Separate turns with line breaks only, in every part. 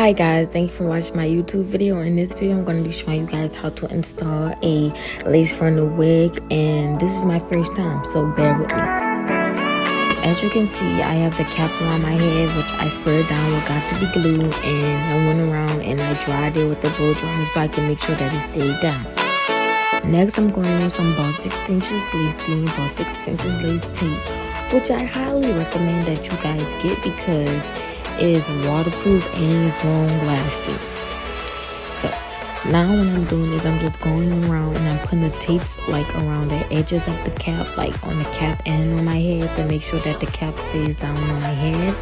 Hi guys, thank you for watching my YouTube video. In this video I'm going to be showing you guys how to install a lace frontal wig, and this is my first time, so bear with me. As you can see, I have the cap around my head, which I sprayed down with got to be glue, and I went around and I dried it with the blow dryer so I can make sure that it stayed down. Next I'm going in with some Bossy extensions lace glue, Bossy extensions lace tape, which I highly recommend that you guys get because is waterproof and it's long lasting. So now what I'm doing is I'm just going around and I'm putting the tapes like around the edges of the cap, like on the cap and on my head, to make sure that the cap stays down on my head.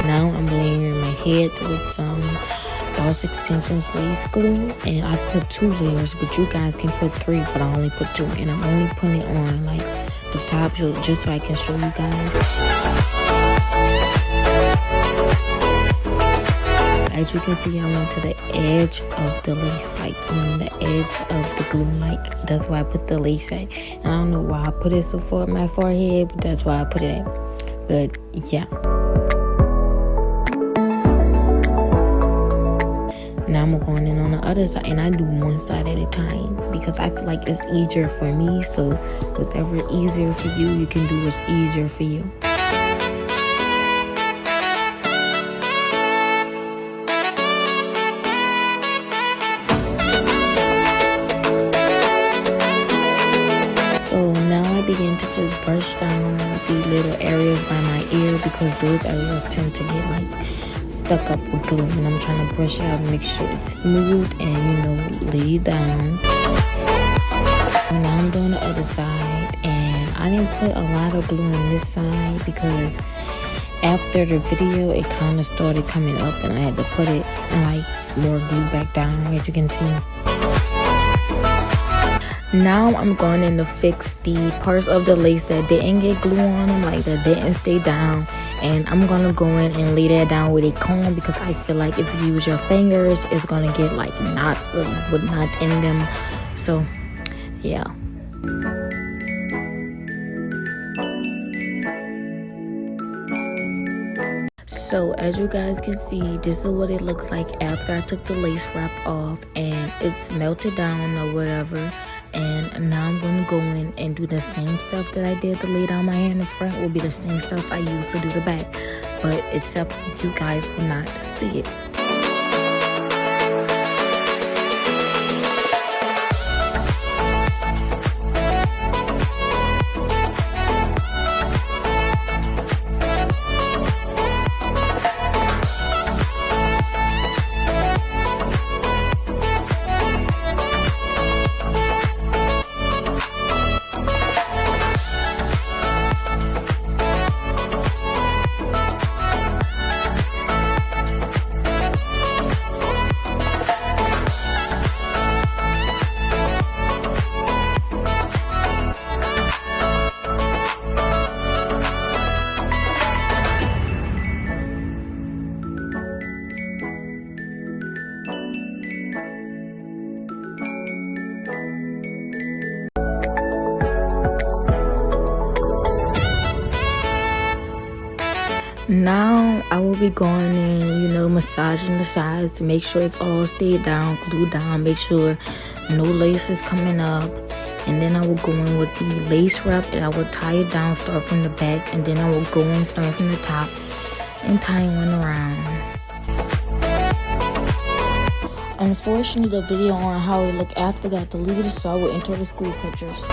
Now I'm layering my head with some Bossy extensions lace glue, and I put 2 layers, but you guys can put 3, but I only put 2, and I'm only putting it on like the top just so I can show you guys. As you can see, I went to the edge of the lace, like on the edge of the glue, like that's why I put the lace at. And I don't know why I put it so far at my forehead, but that's why I put it at. But yeah. Now I'm going in on the other side, and I do one side at a time because I feel like it's easier for me. So whatever is easier for you, you can do what's easier for you. So now I begin to just brush down the little areas by my ear because those areas tend to get like stuck up with glue, and I'm trying to brush it out and make sure it's smooth and lay it down. And now I'm doing the other side, and I didn't put a lot of glue on this side because after the video it kind of started coming up and I had to put it and like more glue back down, as you can see. Now I'm going in to fix the parts of the lace that didn't get glue on them, like that didn't stay down, and I'm gonna go in and lay that down with a comb because I feel like if you use your fingers it's gonna get like knots with knots in them. So yeah. So as you guys can see, this is what it looks like after I took the lace wrap off and it's melted down or whatever. And now I'm going to go in and do the same stuff that I did to lay down my hair in the front will be the same stuff I used to do the back, but except you guys will not see it. Now I will be going in, massaging the sides to make sure it's all stayed down, glued down, make sure no lace is coming up. And then I will go in with the lace wrap and I will tie it down, start from the back, and then I will go in, start from the top and tie one around. Unfortunately, the video on how it looked after got deleted, so I will enter the school pictures.